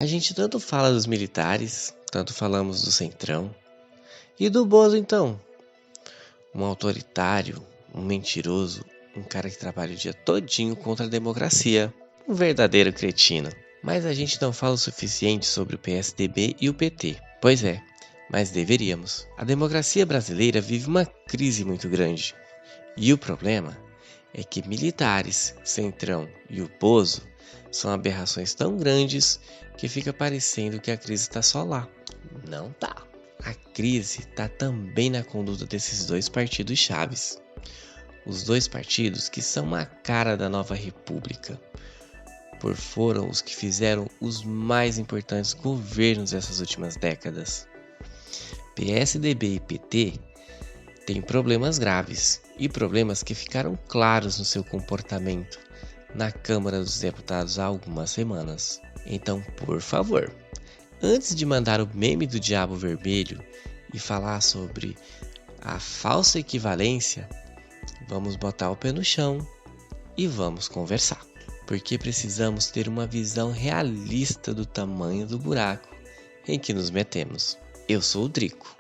A gente tanto fala dos militares, tanto falamos do Centrão. E do Bozo então? Um autoritário, um mentiroso, um cara que trabalha o dia todinho contra a democracia. Um verdadeiro cretino. Mas a gente não fala o suficiente sobre o PSDB e o PT. Pois é, mas deveríamos. A democracia brasileira vive uma crise muito grande. E o problema é que militares, Centrão e o Bozo são aberrações tão grandes que fica parecendo que a crise está só lá. Não tá. A crise está também na conduta desses dois partidos chaves. Os dois partidos que são a cara da nova república, foram os que fizeram os mais importantes governos dessas últimas décadas. PSDB e PT têm problemas graves e problemas que ficaram claros no seu comportamento na Câmara dos Deputados há algumas semanas. Então, por favor, antes de mandar o meme do Diabo Vermelho e falar sobre a falsa equivalência, vamos botar o pé no chão e vamos conversar. Porque precisamos ter uma visão realista do tamanho do buraco em que nos metemos. Eu sou o Drico,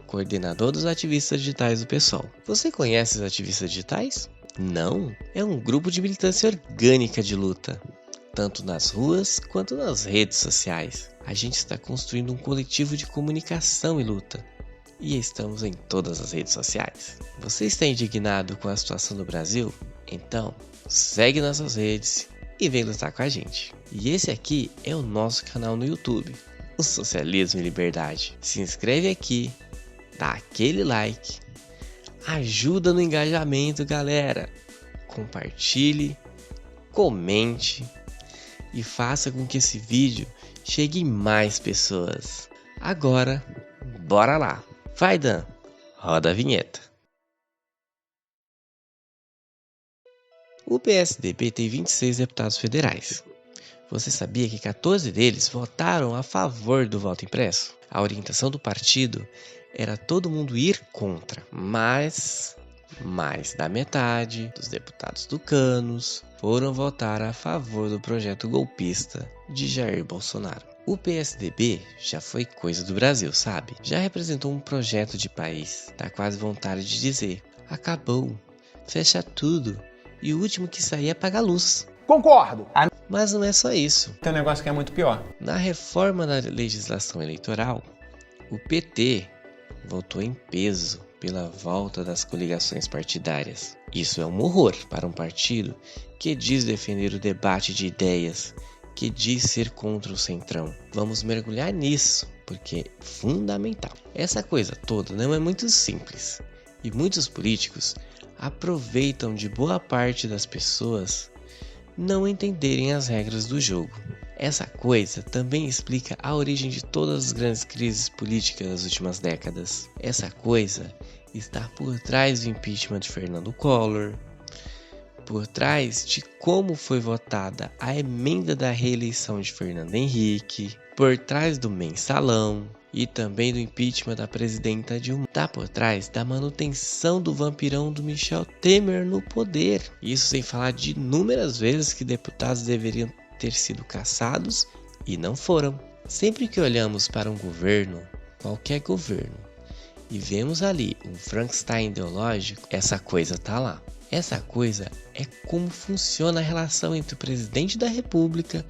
coordenador dos ativistas digitais do PSOL. Você conhece os ativistas digitais? Não? É um grupo de militância orgânica de luta, tanto nas ruas quanto nas redes sociais. A gente está construindo um coletivo de comunicação e luta. E estamos em todas as redes sociais. Você está indignado com a situação do Brasil? Então, segue nossas redes e vem lutar com a gente. E esse aqui é o nosso canal no YouTube, o Socialismo e Liberdade. Se inscreve aqui, dá aquele like, ajuda no engajamento, galera. Compartilhe, comente e faça com que esse vídeo chegue em mais pessoas. Agora, bora lá! Vai, Dan, roda a vinheta. O PSDB tem 26 deputados federais. Você sabia que 14 deles votaram a favor do voto impresso? A orientação do partido era todo mundo ir contra, mas mais da metade dos deputados tucanos foram votar a favor do projeto golpista de Jair Bolsonaro. O PSDB já foi coisa do Brasil, sabe? Já representou um projeto de país. Dá quase vontade de dizer: acabou, fecha tudo e o último que sair é pagar luz. Concordo. Mas não é só isso. Tem um negócio que é muito pior. Na reforma da legislação eleitoral, o PT votou em peso pela volta das coligações partidárias. Isso é um horror para um partido que diz defender o debate de ideias, que diz ser contra o Centrão. Vamos mergulhar nisso, porque é fundamental. Essa coisa toda não é muito simples, e muitos políticos aproveitam de boa parte das pessoas não entenderem as regras do jogo. Essa coisa também explica a origem de todas as grandes crises políticas das últimas décadas. Essa coisa está por trás do impeachment de Fernando Collor, por trás de como foi votada a emenda da reeleição de Fernando Henrique, por trás do mensalão e também do impeachment da presidenta Dilma. Está por trás da manutenção do vampirão do Michel Temer no poder. Isso sem falar de inúmeras vezes que deputados deveriam ter sido caçados e não foram. Sempre que olhamos para um governo, qualquer governo, e vemos ali um Frankenstein ideológico, essa coisa tá lá. Essa coisa é como funciona a relação entre o presidente da República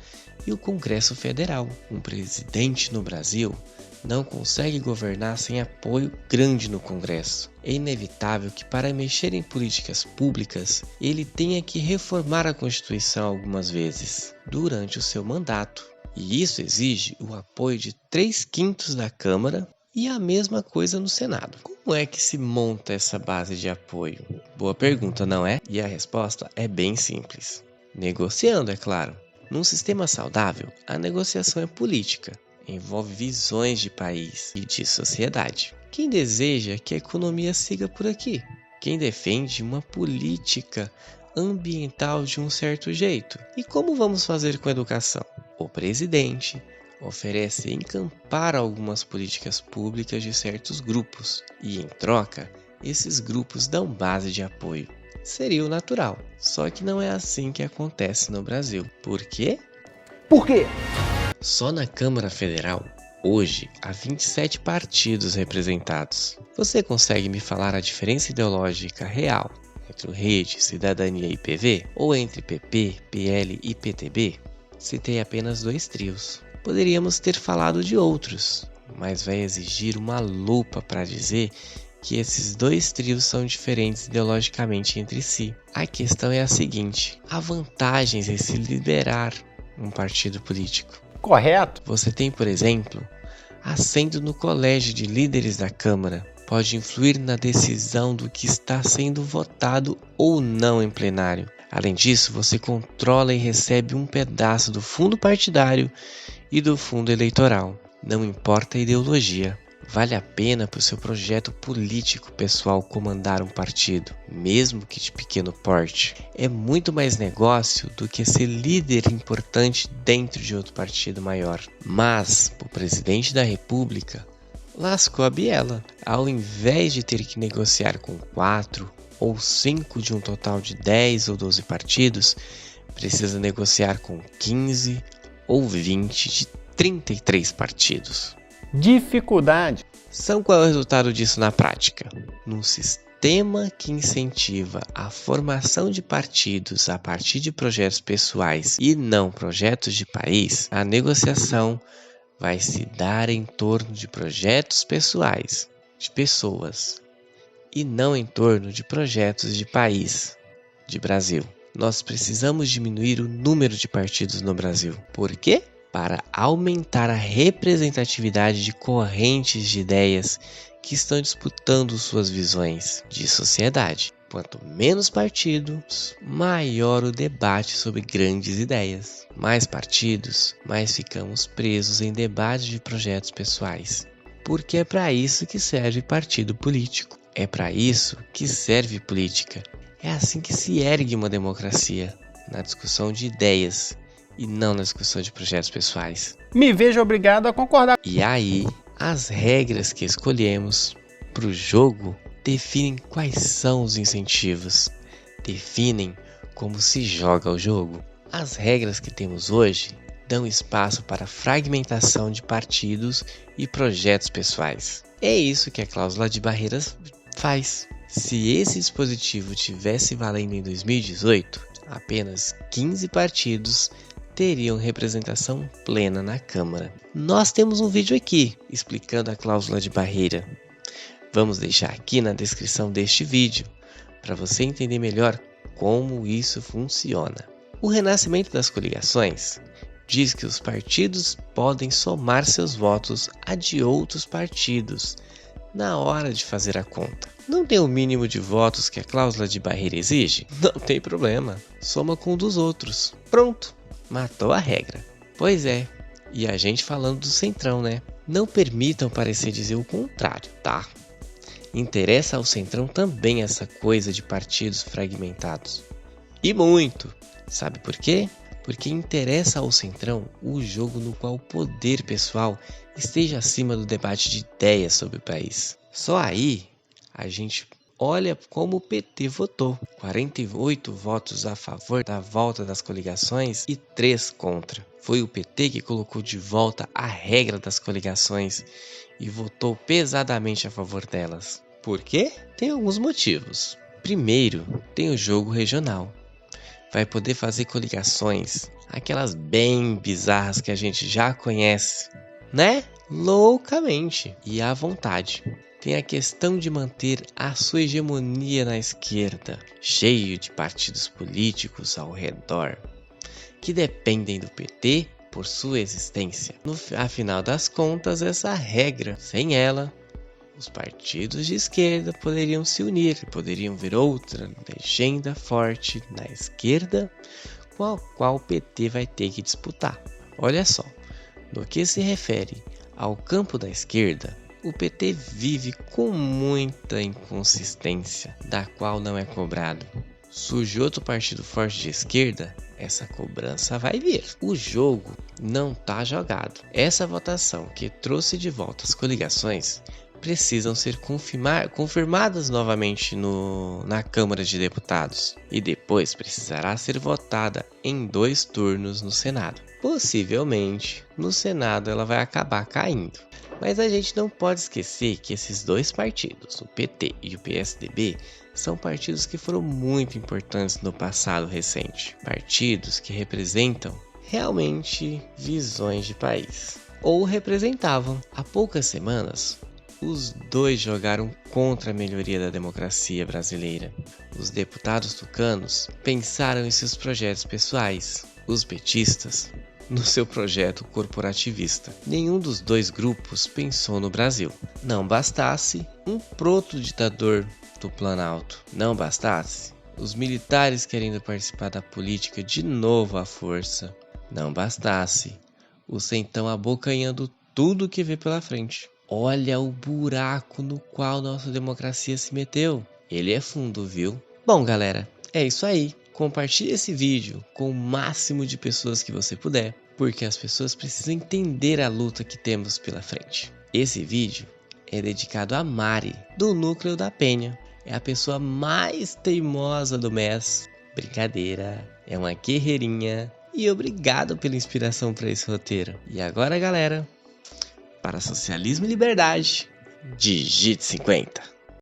e o Congresso Federal. Um presidente no Brasil não consegue governar sem apoio grande no Congresso. É inevitável que, para mexer em políticas públicas, ele tenha que reformar a Constituição algumas vezes durante o seu mandato. E isso exige o apoio de 3/5 da Câmara e a mesma coisa no Senado. Como é que se monta essa base de apoio? Boa pergunta, não é? E a resposta é bem simples. Negociando, é claro. Num sistema saudável, a negociação é política. Envolve visões de país e de sociedade. Quem deseja que a economia siga por aqui? Quem defende uma política ambiental de um certo jeito? E como vamos fazer com a educação? O presidente oferece encampar algumas políticas públicas de certos grupos e, em troca, esses grupos dão base de apoio. Seria o natural, só que não é assim que acontece no Brasil. Por quê? Por quê? Só na Câmara Federal, hoje, há 27 partidos representados. Você consegue me falar a diferença ideológica real entre o Rede, Cidadania e PV? Ou entre PP, PL e PTB? Citei apenas 2 trios. Poderíamos ter falado de outros, mas vai exigir uma lupa para dizer que esses 2 trios são diferentes ideologicamente entre si. A questão é a seguinte: há vantagens em se liderar um partido político. Correto? Você tem, por exemplo, assento no colégio de líderes da Câmara. Pode influir na decisão do que está sendo votado ou não em plenário. Além disso, você controla e recebe um pedaço do fundo partidário e do fundo eleitoral. Não importa a ideologia. Vale a pena para o seu projeto político pessoal comandar um partido, mesmo que de pequeno porte. É muito mais negócio do que ser líder importante dentro de outro partido maior. Mas, o presidente da República lascou a biela. Ao invés de ter que negociar com 4 ou 5 de um total de 10 ou 12 partidos, precisa negociar com 15 ou 20 de 33 partidos. Dificuldade. Qual é o resultado disso na prática? Num sistema que incentiva a formação de partidos a partir de projetos pessoais e não projetos de país, a negociação vai se dar em torno de projetos pessoais, de pessoas, e não em torno de projetos de país, de Brasil. Nós precisamos diminuir o número de partidos no Brasil. Por quê? Para aumentar a representatividade de correntes de ideias que estão disputando suas visões de sociedade. Quanto menos partidos, maior o debate sobre grandes ideias. Mais partidos, mais ficamos presos em debates de projetos pessoais. Porque é para isso que serve partido político. É para isso que serve política. É assim que se ergue uma democracia, na discussão de ideias e não na discussão de projetos pessoais. Me vejo obrigado a concordar. E aí, as regras que escolhemos para o jogo definem quais são os incentivos, definem como se joga o jogo. As regras que temos hoje dão espaço para fragmentação de partidos e projetos pessoais. É isso que a cláusula de barreiras faz. Se esse dispositivo tivesse valendo em 2018, apenas 15 partidos teriam representação plena na Câmara. Nós temos um vídeo aqui explicando a cláusula de barreira. Vamos deixar aqui na descrição deste vídeo para você entender melhor como isso funciona. O renascimento das coligações diz que os partidos podem somar seus votos a de outros partidos na hora de fazer a conta. Não tem o mínimo de votos que a cláusula de barreira exige? Não tem problema, soma com um dos outros. Pronto! Matou a regra. Pois é, e a gente falando do Centrão, né? Não permitam parecer dizer o contrário, tá? Interessa ao Centrão também essa coisa de partidos fragmentados. E muito! Sabe por quê? Porque interessa ao Centrão o jogo no qual o poder pessoal esteja acima do debate de ideias sobre o país. Só aí a gente olha como o PT votou. 48 votos a favor da volta das coligações e 3 contra. Foi o PT que colocou de volta a regra das coligações e votou pesadamente a favor delas. Por quê? Tem alguns motivos. Primeiro, tem o jogo regional. Vai poder fazer coligações, aquelas bem bizarras que a gente já conhece, né? Loucamente e à vontade. Tem a questão de manter a sua hegemonia na esquerda, cheio de partidos políticos ao redor, que dependem do PT por sua existência. Afinal das contas, essa regra, sem ela, os partidos de esquerda poderiam se unir, poderiam ver outra legenda forte na esquerda, com a qual o PT vai ter que disputar. Olha só, no que se refere ao campo da esquerda, o PT vive com muita inconsistência, da qual não é cobrado. Surge outro partido forte de esquerda, essa cobrança vai vir. O jogo não está jogado. Essa votação que trouxe de volta as coligações precisam ser confirmadas novamente na Câmara de Deputados e depois precisará ser votada em 2 turnos no Senado. Possivelmente, no Senado ela vai acabar caindo. Mas a gente não pode esquecer que esses dois partidos, o PT e o PSDB, são partidos que foram muito importantes no passado recente. Partidos que representam realmente visões de país. Ou representavam. Há poucas semanas, os dois jogaram contra a melhoria da democracia brasileira. Os deputados tucanos pensaram em seus projetos pessoais. Os petistas no seu projeto corporativista. Nenhum dos dois grupos pensou no Brasil. Não bastasse um proto-ditador do Planalto. Não bastasse os militares querendo participar da política de novo à força. Não bastasse o centão abocanhando tudo que vê pela frente. Olha o buraco no qual nossa democracia se meteu. Ele é fundo, viu? Bom, galera, é isso aí. Compartilhe esse vídeo com o máximo de pessoas que você puder, porque as pessoas precisam entender a luta que temos pela frente. Esse vídeo é dedicado a Mari, do Núcleo da Penha. É a pessoa mais teimosa do mês. Brincadeira, é uma guerreirinha. E obrigado pela inspiração para esse roteiro. E agora, galera, para socialismo e liberdade, digite 50.